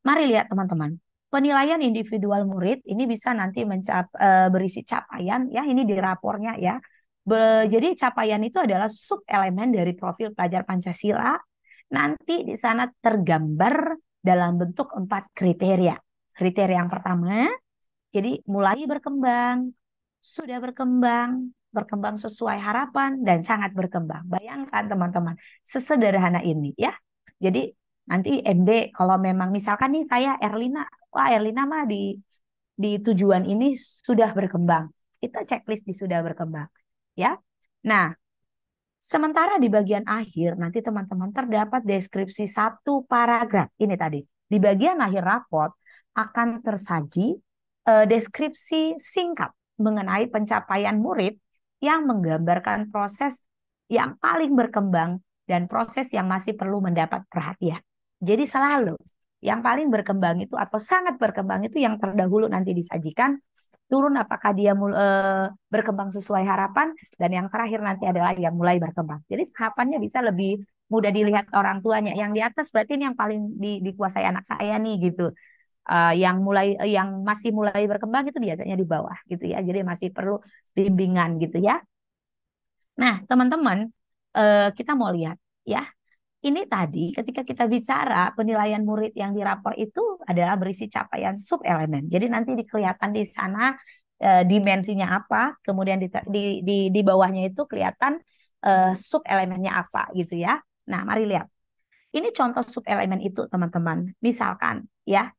Mari lihat teman-teman. Penilaian individual murid ini bisa nanti berisi capaian ya, ini di rapornya ya. Jadi capaian itu adalah sub elemen dari profil pelajar Pancasila. Nanti di sana tergambar dalam bentuk 4 kriteria. Kriteria yang pertama, jadi mulai berkembang, sudah berkembang, berkembang sesuai harapan, dan sangat berkembang. Bayangkan teman-teman, sesederhana ini ya. Jadi nanti MB kalau memang misalkan nih saya Erlina, wah Erlina mah di tujuan ini sudah berkembang. Kita checklist di sudah berkembang ya. Nah, sementara di bagian akhir nanti teman-teman terdapat deskripsi 1 paragraf. Ini tadi. Di bagian akhir raport akan tersaji deskripsi singkat mengenai pencapaian murid yang menggambarkan proses yang paling berkembang dan proses yang masih perlu mendapat perhatian. Jadi selalu yang paling berkembang itu atau sangat berkembang itu yang terdahulu nanti disajikan, turun apakah dia berkembang sesuai harapan, dan yang terakhir nanti adalah yang mulai berkembang. Jadi tahapannya bisa lebih mudah dilihat orang tuanya. Yang di atas berarti ini yang paling dikuasai anak saya nih gitu. Yang masih mulai berkembang itu biasanya di bawah gitu ya. Jadi masih perlu bimbingan gitu ya. Nah, teman-teman, kita mau lihat ya. Ini tadi ketika kita bicara penilaian murid yang dirapor itu adalah berisi capaian sub elemen. Jadi nanti kelihatan di sana dimensinya apa, kemudian di bawahnya itu kelihatan sub elemennya apa gitu ya. Nah, mari lihat. Ini contoh sub elemen itu, teman-teman. Misalkan ya,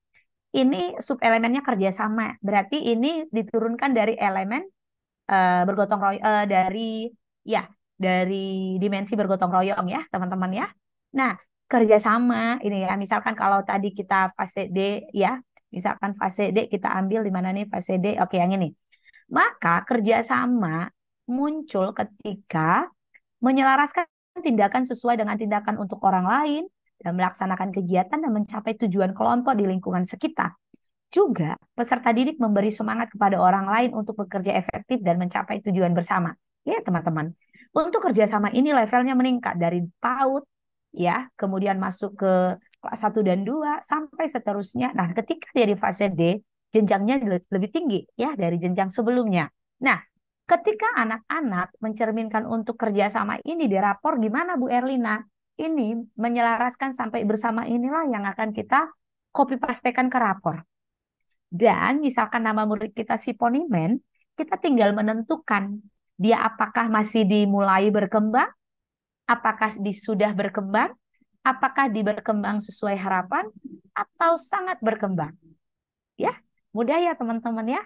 ini sub elemennya kerjasama. Berarti ini diturunkan dari elemen bergotong royong, dari dimensi bergotong royong ya teman-teman ya. Nah, kerjasama ini ya, misalkan kalau tadi kita fase D ya, misalkan fase D kita ambil di mana nih fase D, oke yang ini. Maka kerjasama muncul ketika menyelaraskan tindakan sesuai dengan tindakan untuk orang lain dan melaksanakan kegiatan dan mencapai tujuan kelompok di lingkungan sekitar. Juga, peserta didik memberi semangat kepada orang lain untuk bekerja efektif dan mencapai tujuan bersama. Ya, teman-teman. Untuk kerjasama ini levelnya meningkat dari PAUD, ya, kemudian masuk ke kelas 1 dan 2, sampai seterusnya. Nah, ketika dia di fase D, jenjangnya lebih tinggi, ya, dari jenjang sebelumnya. Nah, ketika anak-anak mencerminkan untuk kerjasama ini di rapor, gimana Bu Erlina? Ini menyelaraskan sampai bersama inilah yang akan kita copy pastekan ke rapor. Dan misalkan nama murid kita si Poniman, kita tinggal menentukan dia apakah masih dimulai berkembang, apakah sudah berkembang, apakah berkembang sesuai harapan, atau sangat berkembang. Ya, mudah ya teman-teman ya.